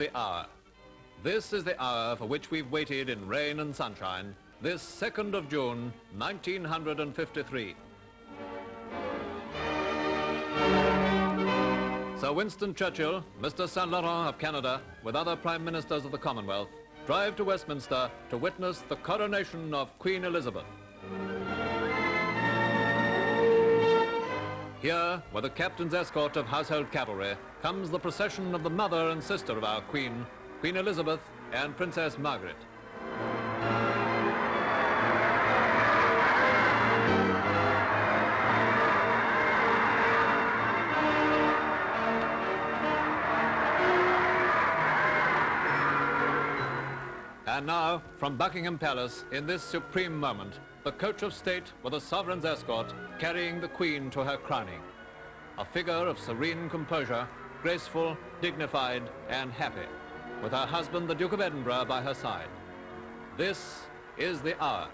The hour. This is the hour for which we've waited in rain and sunshine, this 2nd of June, 1953. Sir Winston Churchill, Mr. St. Laurent of Canada, with other Prime Ministers of the Commonwealth, drive to Westminster to witness the coronation of Queen Elizabeth. Here, with a captain's escort of household cavalry, comes the procession of the mother and sister of our Queen, Queen Elizabeth and Princess Margaret. And now, from Buckingham Palace, in this supreme moment, the coach of state with a sovereign's escort carrying the Queen to her crowning. A figure of serene composure, graceful, dignified, and happy, with her husband, the Duke of Edinburgh, by her side. This is the hour.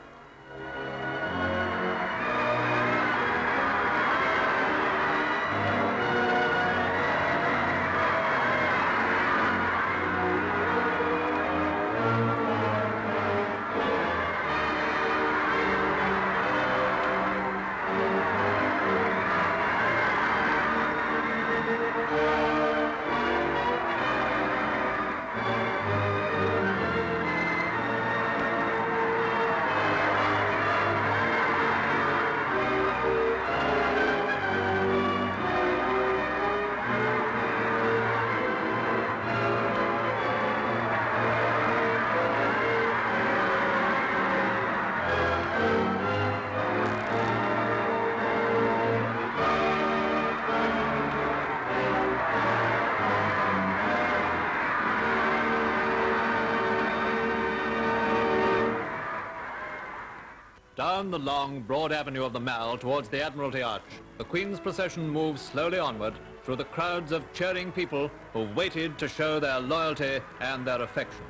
Down the long, broad avenue of the Mall towards the Admiralty Arch, the Queen's procession moves slowly onward through the crowds of cheering people who waited to show their loyalty and their affection.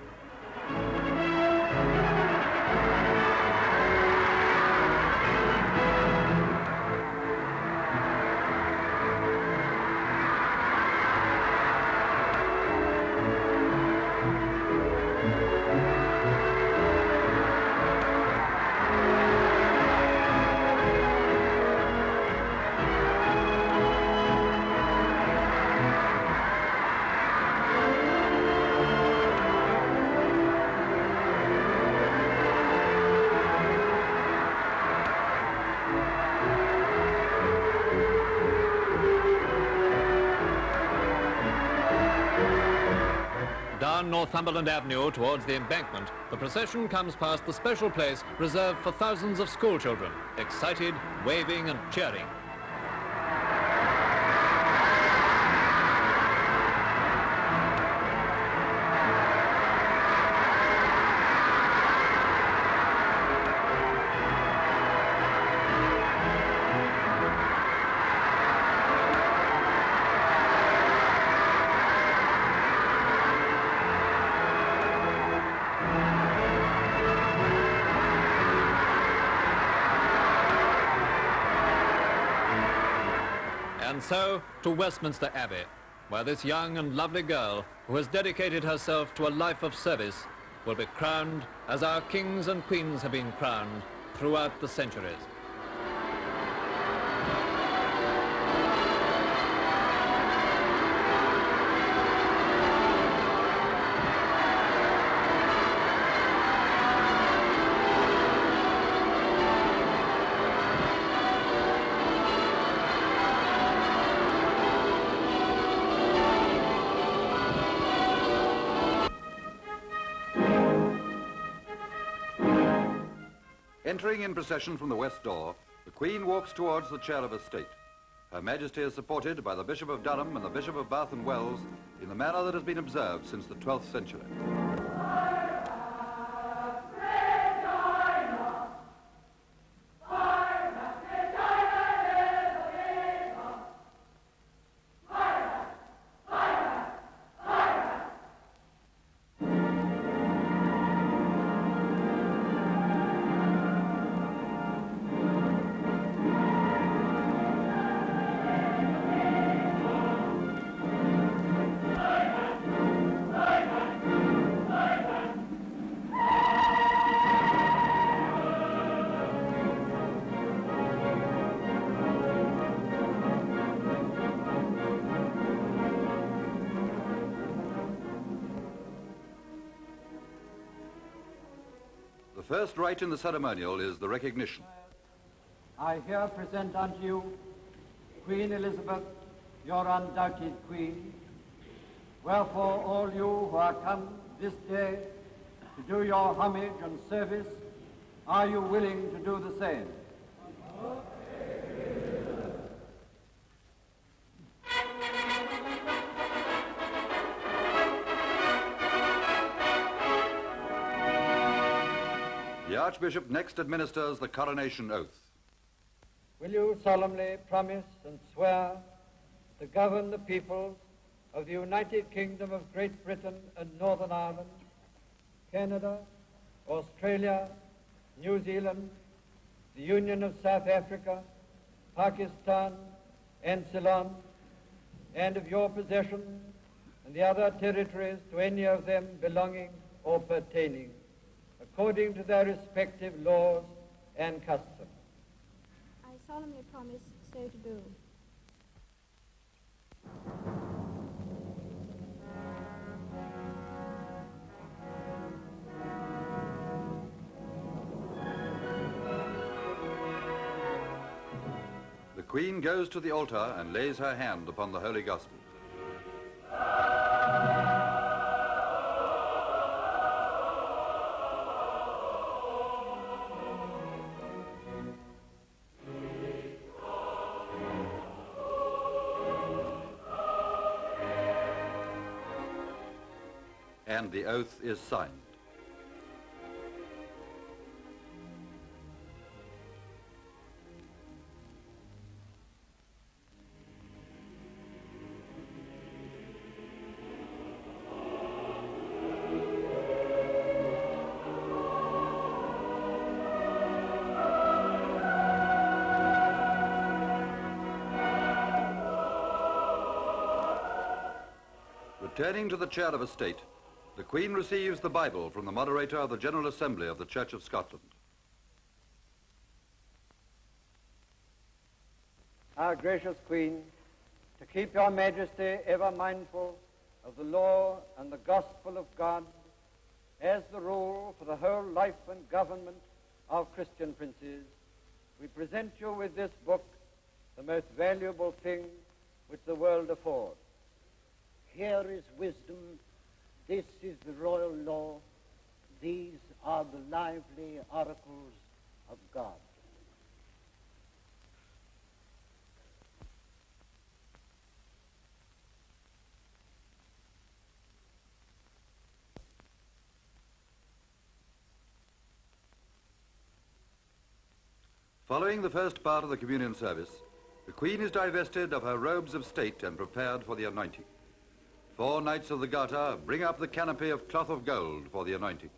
Down Northumberland Avenue towards the embankment, the procession comes past the special place reserved for thousands of schoolchildren, excited, waving and cheering. And so to Westminster Abbey, where this young and lovely girl, who has dedicated herself to a life of service, will be crowned as our kings and queens have been crowned throughout the centuries. Entering in procession from the west door, the Queen walks towards the chair of her state. Her Majesty is supported by the Bishop of Durham and the Bishop of Bath and Wells in the manner that has been observed since the 12th century. first rite in the ceremonial is the recognition. I here present unto you Queen Elizabeth, your undoubted Queen. Wherefore all you who are come this day to do your homage and service, are you willing to do the same? The Archbishop next administers the coronation oath. Will you solemnly promise and swear to govern the peoples of the United Kingdom of Great Britain and Northern Ireland, Canada, Australia, New Zealand, the Union of South Africa, Pakistan, and Ceylon, and of your possessions and the other territories to any of them belonging or pertaining, according to their respective laws and customs? I solemnly promise so to do. The Queen goes to the altar and lays her hand upon the Holy Gospel. And the oath is signed. Returning to the chair of estate, the Queen receives the Bible from the moderator of the General Assembly of the Church of Scotland. Our gracious Queen, to keep your Majesty ever mindful of the law and the gospel of God as the rule for the whole life and government of Christian princes, we present you with this book, the most valuable thing which the world affords. Here is wisdom, this is the royal law, these are the lively oracles of God. Following the first part of the communion service, the Queen is divested of her robes of state and prepared for the anointing. 4 Knights of the Garter bring up the canopy of cloth of gold for the anointing.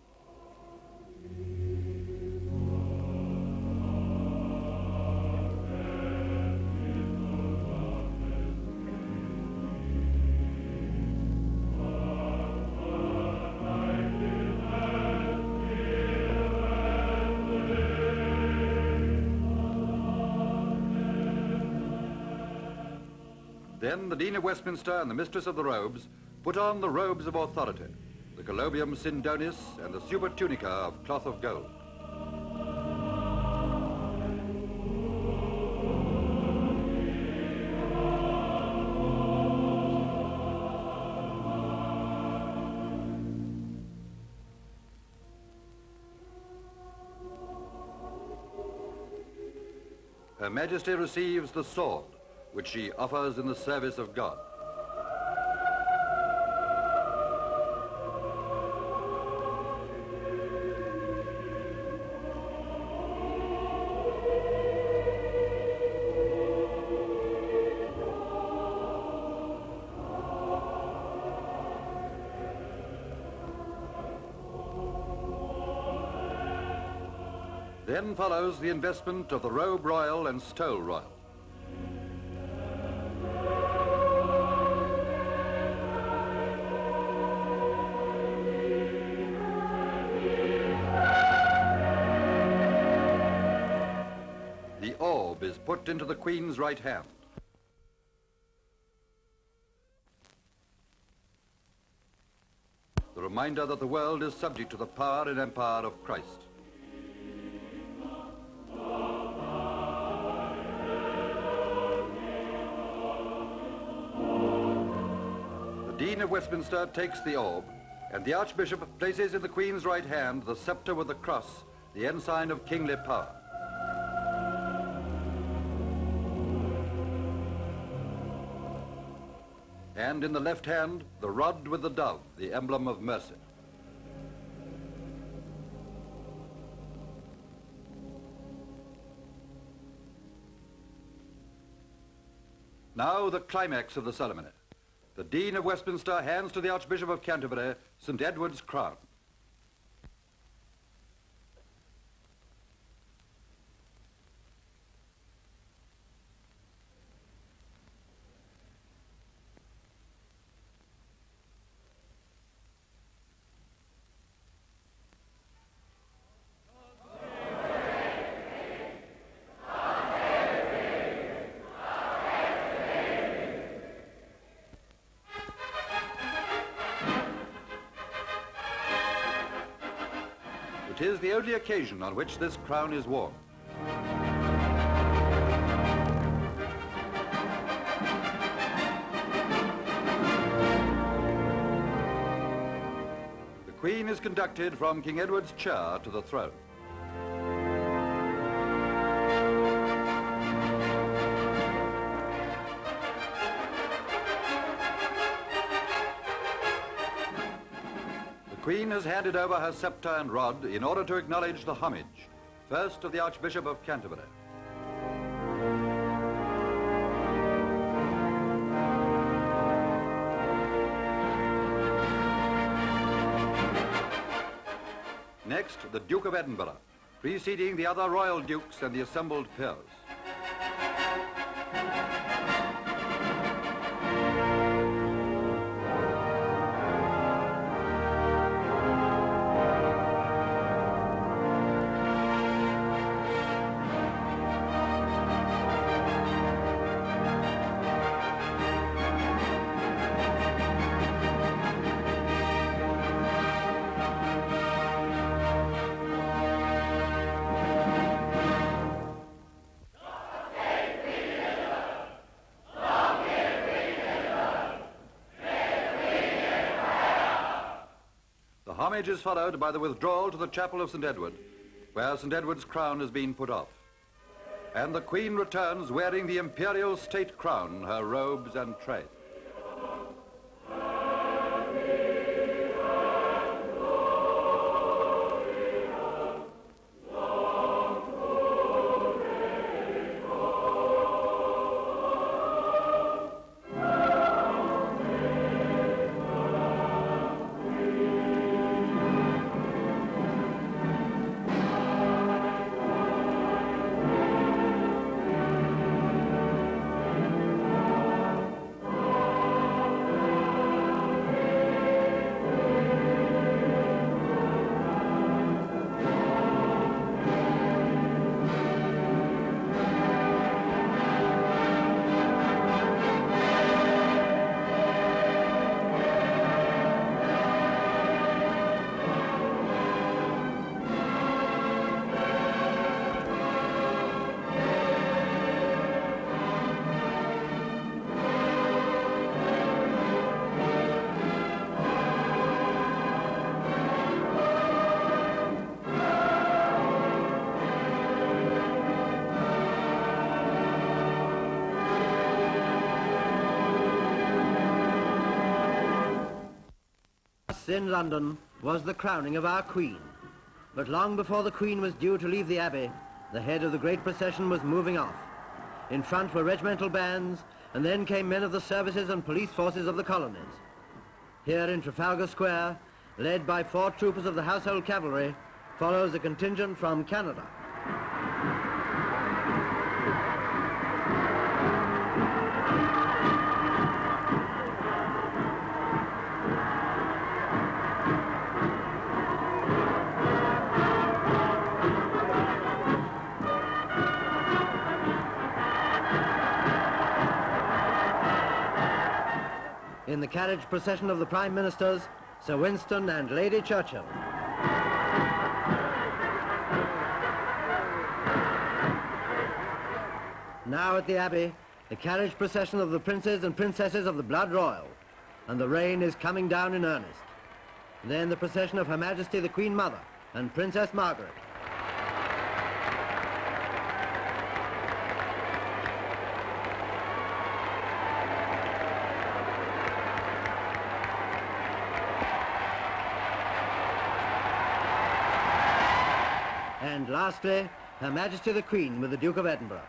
Then the Dean of Westminster and the Mistress of the Robes put on the robes of authority, the colobium sindonis and the supertunica of cloth of gold. Her Majesty receives the sword, which she offers in the service of God. Then follows the investment of the robe royal and stole royal. The orb is put into the Queen's right hand. The reminder that the world is subject to the power and empire of Christ. of Westminster takes the orb, and the Archbishop places in the Queen's right hand the sceptre with the cross, the ensign of kingly power. And in the left hand, the rod with the dove, the emblem of mercy. Now the climax of the ceremony. The Dean of Westminster hands to the Archbishop of Canterbury St. Edward's crown. It is the only occasion on which this crown is worn. The Queen is conducted from King Edward's chair to the throne. The Queen has handed over her sceptre and rod in order to acknowledge the homage, first of the Archbishop of Canterbury. Next, the Duke of Edinburgh, preceding the other royal dukes and the assembled peers. Homage is followed by the withdrawal to the chapel of St. Edward, where St. Edward's crown has been put off. And the Queen returns wearing the imperial state crown, her robes and train. In London was the crowning of our Queen. But long before the Queen was due to leave the Abbey, the head of the great procession was moving off. In front were regimental bands, and then came men of the services and police forces of the colonies. Here in Trafalgar Square, led by 4 troopers of the Household Cavalry, follows a contingent from Canada. In the carriage procession of the Prime Ministers, Sir Winston and Lady Churchill. Now at the Abbey, the carriage procession of the princes and princesses of the blood royal. and the rain is coming down in earnest. Then the procession of Her Majesty the Queen Mother and Princess Margaret. And lastly, Her Majesty the Queen with the Duke of Edinburgh.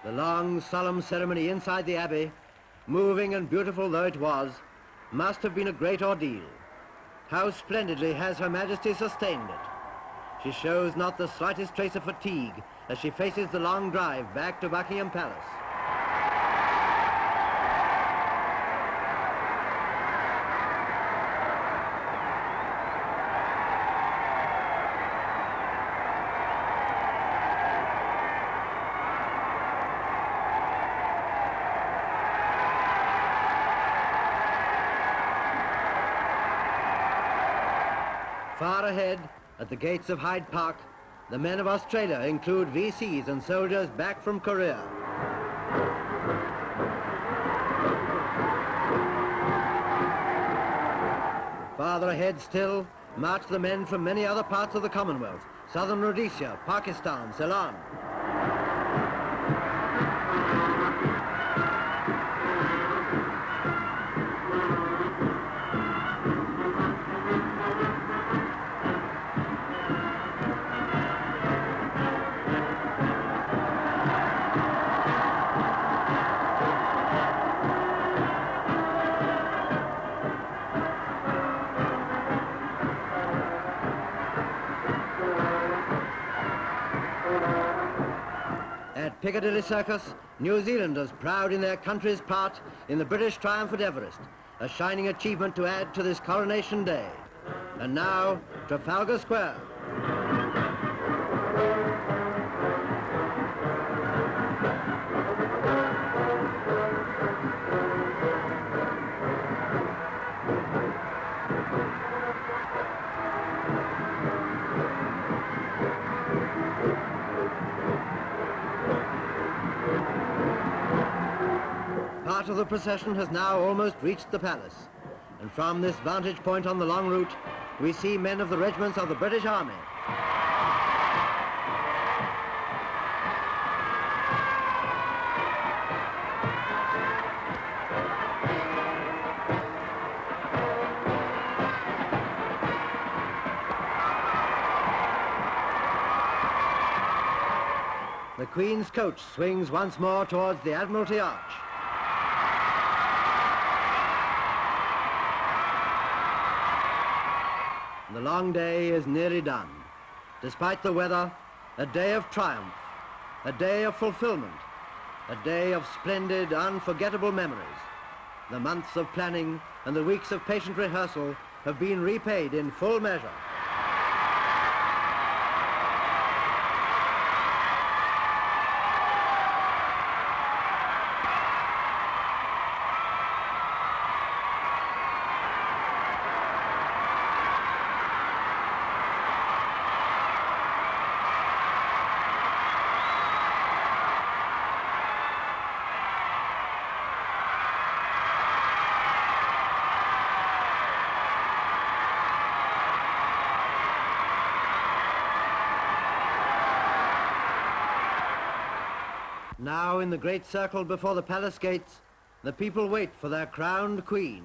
The long, solemn ceremony inside the Abbey, moving and beautiful though it was, must have been a great ordeal. How splendidly has Her Majesty sustained it. She shows not the slightest trace of fatigue as she faces the long drive back to Buckingham Palace. Far ahead, at the gates of Hyde Park, the men of Australia include VCs and soldiers back from Korea. Farther ahead still, march the men from many other parts of the Commonwealth, southern Rhodesia, Pakistan, Ceylon. At Piccadilly Circus, New Zealanders proud in their country's part in the British triumph at Everest, a shining achievement to add to this Coronation Day. And now, Trafalgar Square. Part of the procession has now almost reached the palace, and from this vantage point on the long route, we see men of the regiments of the British Army. The Queen's coach swings once more towards the Admiralty Arch. The long day is nearly done. Despite the weather, a day of triumph, a day of fulfillment, a day of splendid, unforgettable memories. The months of planning and the weeks of patient rehearsal have been repaid in full measure. Now, in the great circle before the palace gates, the people wait for their crowned queen.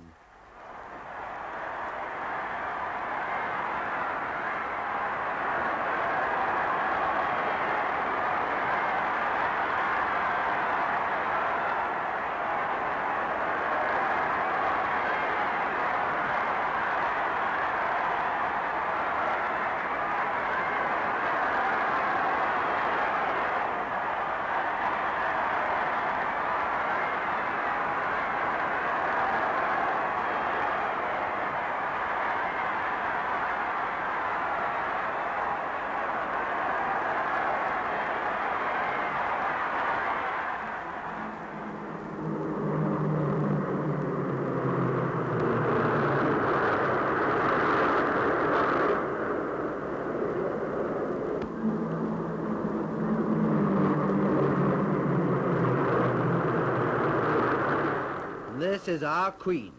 This is our Queen,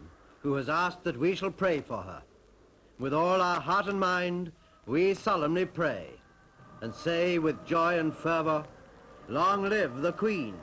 who has asked that we shall pray for her. With all our heart and mind, we solemnly pray and say with joy and fervor, long live the Queen.